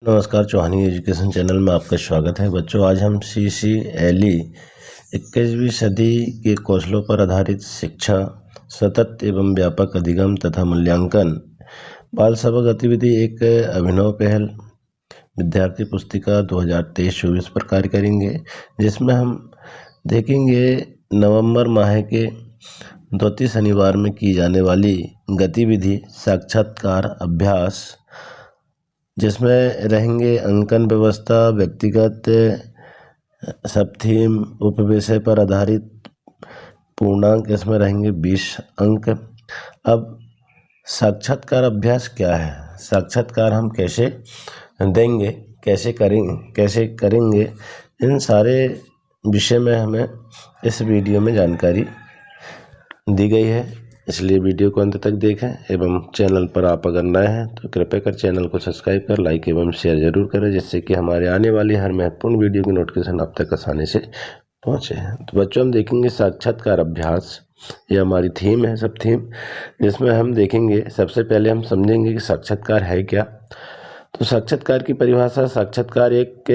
नमस्कार, चौहानी education channel में आपका स्वागत है। बच्चों, आज हम CCLE 21वीं सदी के कौशलों पर आधारित शिक्षा, सतत एवं व्यापक अधिगम तथा मूल्यांकन बाल सभा गतिविधि एक अभिनव पहल विद्यार्थी पुस्तिका 2023-24 पर कार्य करेंगे, जिसमें हम देखेंगे नवंबर माह के द्वितीय शनिवार में की जाने वाली गतिविधि साक्षात्कार अभ्यास, जिसमें रहेंगे अंकन व्यवस्था, व्यक्तिगत सब थीम, उपविषय पर आधारित पूर्णांक, इसमें रहेंगे 20 अंक। अब साक्षात्कार अभ्यास क्या है, साक्षात्कार हम कैसे देंगे, कैसे करेंगे, इन सारे विषय में हमें इस वीडियो में जानकारी दी गई है, इसलिए वीडियो को अंत तक देखें। एवं चैनल पर आप अगर नए हैं तो कृपया कर चैनल को सब्सक्राइब कर लाइक एवं शेयर जरूर करें, जिससे कि हमारे आने वाली हर महत्वपूर्ण वीडियो की नोटिफिकेशन आप तक आसानी से पहुंचे। तो बच्चों, हम देखेंगे साक्षात्कार अभ्यास, ये हमारी थीम है, सब थीम, जिसमें हम देखेंगे सबसे पहले हम समझेंगे कि साक्षात्कार है क्या। तो साक्षात्कार की परिभाषा: साक्षात्कार एक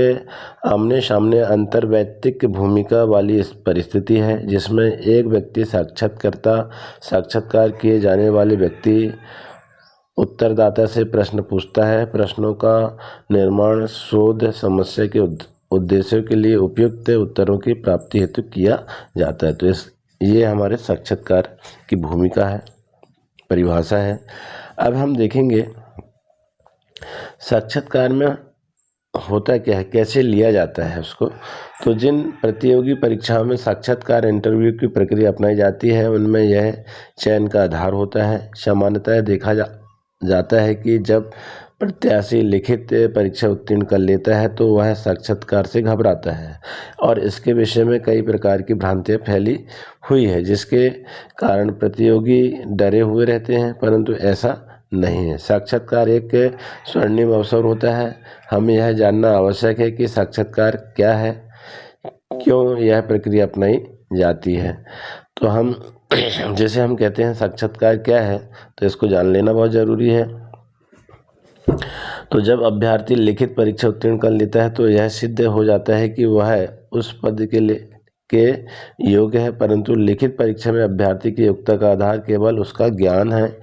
आमने सामने अंतर्वैयक्तिक भूमिका वाली परिस्थिति है जिसमें एक व्यक्ति साक्षात्कारता, साक्षात्कार किए जाने वाले व्यक्ति उत्तरदाता से प्रश्न पूछता है। प्रश्नों का निर्माण शोध समस्या के उद्देश्यों के लिए उपयुक्त उत्तरों की प्राप्ति हेतु किया जाता है। तो ये हमारे साक्षात्कार की भूमिका है, परिभाषा है। अब हम देखेंगे साक्षात्कार में होता क्या है, कैसे लिया जाता है उसको। तो जिन प्रतियोगी परीक्षाओं में साक्षात्कार इंटरव्यू की प्रक्रिया अपनाई जाती है, उनमें यह चयन का आधार होता है। सामान्यतः देखा जाता है कि जब प्रत्याशी लिखित परीक्षा उत्तीर्ण कर लेता है तो वह साक्षात्कार से घबराता है और इसके विषय में कई प्रकार की भ्रांतियाँ फैली हुई है, जिसके कारण प्रतियोगी डरे हुए रहते हैं, परंतु ऐसा नहीं है। साक्षात्कार एक स्वर्णिम अवसर होता है। हमें यह जानना आवश्यक है कि साक्षात्कार क्या है, क्यों यह प्रक्रिया अपनाई जाती है। तो हम जैसे हम कहते हैं साक्षात्कार क्या है, तो इसको जान लेना बहुत ज़रूरी है। तो जब अभ्यर्थी लिखित परीक्षा उत्तीर्ण कर लेता है तो यह सिद्ध हो जाता है कि वह उस पद के योग्य है, परंतु लिखित परीक्षा में अभ्यर्थी की योग्यता का आधार केवल उसका ज्ञान है।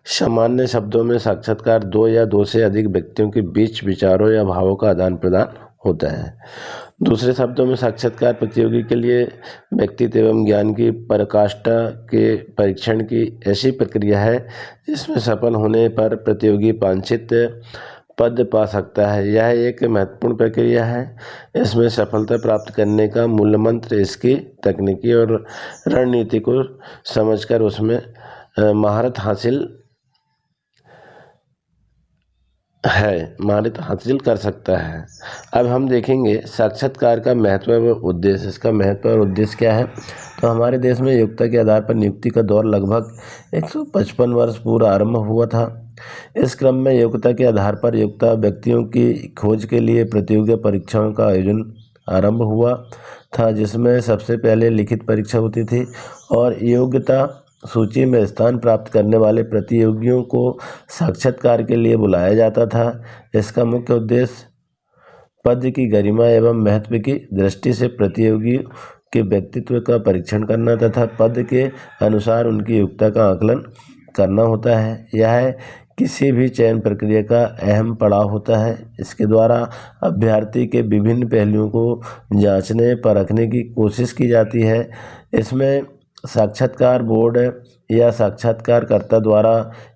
सामान्य शब्दों में साक्षात्कार दो या दो से अधिक व्यक्तियों के बीच विचारों या भावों का आदान प्रदान होता है। दूसरे शब्दों में साक्षात्कार प्रतियोगी के लिए व्यक्तित्व एवं ज्ञान की पराकाष्ठा के परीक्षण की ऐसी प्रक्रिया है जिसमें सफल होने पर प्रतियोगी वांछित पद पा सकता है। यह एक महत्वपूर्ण प्रक्रिया है। इसमें सफलता प्राप्त करने का मूल मंत्र इसकी तकनीकी और रणनीति को समझकर उसमें महारत हासिल कर सकता है। अब हम देखेंगे साक्षात्कार का महत्व और उद्देश्य। इसका महत्व और उद्देश्य क्या है। तो हमारे देश में योग्यता के आधार पर नियुक्ति का दौर लगभग 155 वर्ष पूर्व आरंभ हुआ था। इस क्रम में योग्यता के आधार पर योग्यता व्यक्तियों की खोज के लिए प्रतियोगी परीक्षाओं का आयोजन आरंभ हुआ था, जिसमें सबसे पहले लिखित परीक्षा होती थी और योग्यता सूची में स्थान प्राप्त करने वाले प्रतियोगियों को साक्षात्कार के लिए बुलाया जाता था। इसका मुख्य उद्देश्य पद की गरिमा एवं महत्व की दृष्टि से प्रतियोगी के व्यक्तित्व का परीक्षण करना तथा पद के अनुसार उनकी योग्यता का आकलन करना होता है। यह किसी भी चयन प्रक्रिया का अहम पड़ाव होता है। इसके द्वारा अभ्यर्थी के विभिन्न पहलुओं को जांचने परखने की कोशिश की जाती है। इसमें साक्षात्कार बोर्ड या साक्षात्कारकर्ता द्वारा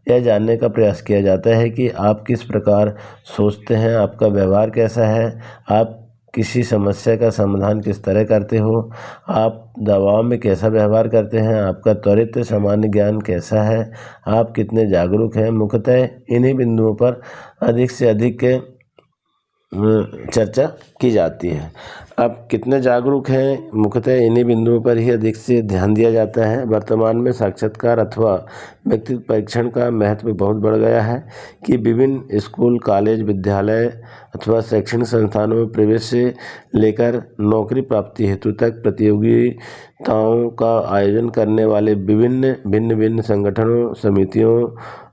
यह जानने का प्रयास किया जाता है कि आप किस प्रकार सोचते हैं, आपका व्यवहार कैसा है, आप किसी समस्या का समाधान किस तरह करते हो, आप दबाव में कैसा व्यवहार करते हैं, आपका त्वरित सामान्य ज्ञान कैसा है, आप कितने जागरूक हैं। मुख्यतः इन्हीं बिंदुओं पर अधिक से अधिक चर्चा की जाती है। अब कितने जागरूक हैं, मुख्यतः इन्हीं बिंदुओं पर ही अधिक से ध्यान दिया जाता है। वर्तमान में साक्षात्कार अथवा व्यक्तित्व परीक्षण का महत्व बहुत बढ़ गया है कि विभिन्न स्कूल, कॉलेज, विद्यालय अथवा शैक्षणिक संस्थानों में प्रवेश से लेकर नौकरी प्राप्ति हेतु तक प्रतियोगिताओं का आयोजन करने वाले भिन्न भिन्न संगठनों, समितियों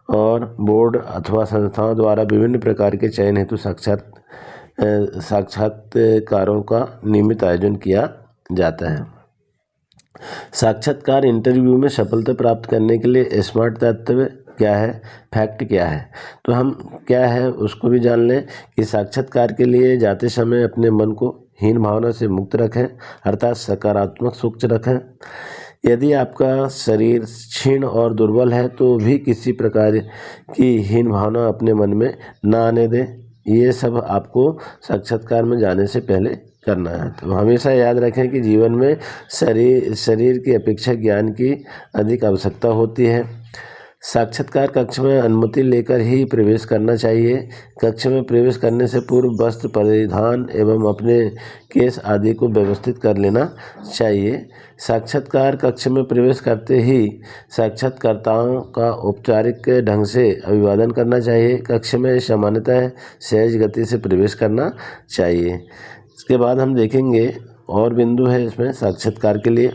और बोर्ड अथवा संस्थाओं द्वारा विभिन्न प्रकार के चयन हेतु साक्षात्कारों का नियमित आयोजन किया जाता है। साक्षात्कार इंटरव्यू में सफलता प्राप्त करने के लिए स्मार्ट तत्व क्या है, फैक्ट क्या है, तो हम क्या है उसको भी जान लें कि साक्षात्कार के लिए जाते समय अपने मन को हीन भावना से मुक्त रखें, अर्थात सकारात्मक सोच रखें। यदि आपका शरीर क्षीण और दुर्बल है तो भी किसी प्रकार की हीन भावना अपने मन में ना आने दें। ये सब आपको साक्षात्कार में जाने से पहले करना है। तो हमेशा याद रखें कि जीवन में शरीर की अपेक्षा ज्ञान की अधिक आवश्यकता होती है। साक्षात्कार कक्ष में अनुमति लेकर ही प्रवेश करना चाहिए। कक्ष में प्रवेश करने से पूर्व वस्त्र परिधान एवं अपने केस आदि को व्यवस्थित कर लेना चाहिए। साक्षात्कार कक्ष में प्रवेश करते ही साक्षात्कर्ताओं का औपचारिक ढंग से अभिवादन करना चाहिए। कक्ष में सामान्यतः सहज गति से प्रवेश करना चाहिए। इसके बाद हम देखेंगे और बिंदु है इसमें साक्षात्कार के लिए।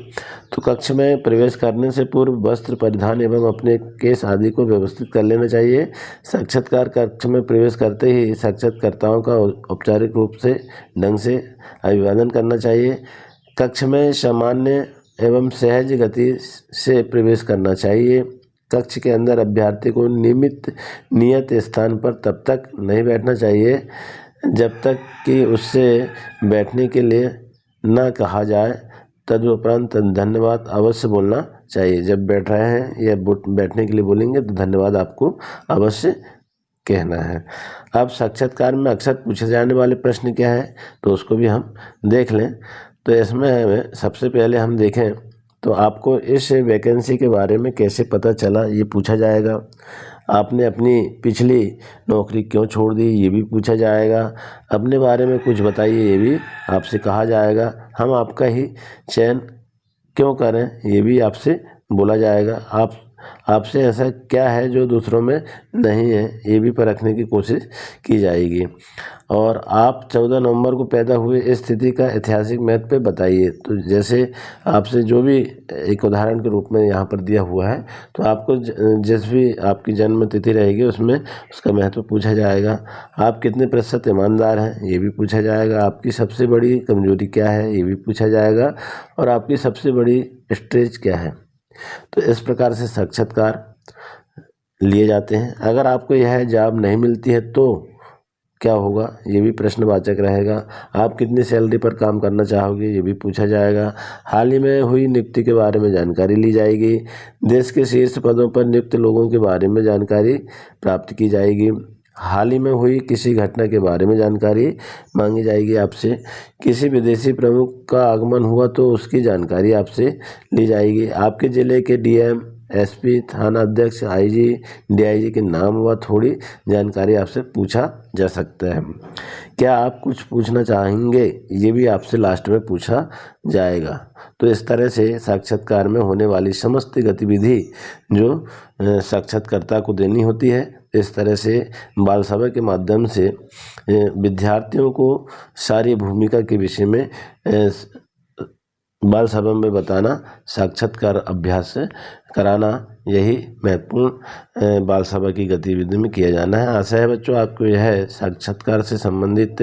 तो कक्ष में प्रवेश करने से पूर्व वस्त्र परिधान एवं अपने केस आदि को व्यवस्थित कर लेना चाहिए। साक्षात्कार कक्ष में प्रवेश करते ही साक्षात्कर्ताओं का औपचारिक रूप से ढंग से अभिवादन करना चाहिए। कक्ष में सामान्य एवं सहज गति से प्रवेश करना चाहिए। कक्ष के अंदर अभ्यर्थी को नियत स्थान पर तब तक नहीं बैठना चाहिए जब तक कि उससे बैठने के लिए न कहा जाए। तदुपरांत धन्यवाद अवश्य बोलना चाहिए। जब बैठ रहे हैं या बैठने के लिए बोलेंगे तो धन्यवाद आपको अवश्य कहना है। अब साक्षात्कार में अक्सर पूछे जाने वाले प्रश्न क्या है तो उसको भी हम देख लें। तो इसमें सबसे पहले हम देखें तो आपको इस वैकेंसी के बारे में कैसे पता चला, ये पूछा जाएगा। आपने अपनी पिछली नौकरी क्यों छोड़ दी, ये भी पूछा जाएगा। अपने बारे में कुछ बताइए, ये भी आपसे कहा जाएगा। हम आपका ही चयन क्यों करें, ये भी आपसे बोला जाएगा। आपसे ऐसा क्या है जो दूसरों में नहीं है, ये भी परखने की कोशिश की जाएगी। और आप 14 नवंबर को पैदा हुए इस स्थिति का ऐतिहासिक महत्व बताइए। तो जैसे आपसे जो भी एक उदाहरण के रूप में यहाँ पर दिया हुआ है तो आपको जिस भी आपकी जन्म तिथि रहेगी उसमें उसका महत्व पूछा जाएगा। आप कितने प्रतिशत ईमानदार हैं, ये भी पूछा जाएगा। आपकी सबसे बड़ी कमजोरी क्या है, ये भी पूछा जाएगा। और आपकी सबसे बड़ी स्ट्रेस क्या है। तो इस प्रकार से साक्षात्कार लिए जाते हैं। अगर आपको यह जॉब नहीं मिलती है तो क्या होगा, ये भी प्रश्नवाचक रहेगा। आप कितनी सैलरी पर काम करना चाहोगे, ये भी पूछा जाएगा। हाल ही में हुई नियुक्ति के बारे में जानकारी ली जाएगी। देश के शीर्ष पदों पर नियुक्त लोगों के बारे में जानकारी प्राप्त की जाएगी। हाल ही में हुई किसी घटना के बारे में जानकारी मांगी जाएगी आपसे। किसी विदेशी प्रमुख का आगमन हुआ तो उसकी जानकारी आपसे ली जाएगी। आपके ज़िले के डीएम, एसपी, थाना अध्यक्ष, आईजी, डीआईजी के नाम व थोड़ी जानकारी आपसे पूछा जा सकता है। क्या आप कुछ पूछना चाहेंगे, ये भी आपसे लास्ट में पूछा जाएगा। तो इस तरह से साक्षात्कार में होने वाली समस्त गतिविधि जो साक्षात्कर्ता को देनी होती है, इस तरह से बाल सभा के माध्यम से विद्यार्थियों को सारी भूमिका के विषय में बाल सभा में बताना, साक्षात्कार अभ्यास कराना, यही महत्वपूर्ण बाल सभा की गतिविधि में किया जाना है। आशा है बच्चों आपको यह साक्षात्कार से संबंधित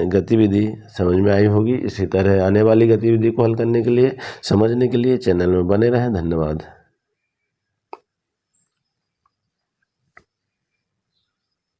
गतिविधि समझ में आई होगी। इसी तरह आने वाली गतिविधि को हल करने के लिए, समझने के लिए चैनल में बने रहें। धन्यवाद।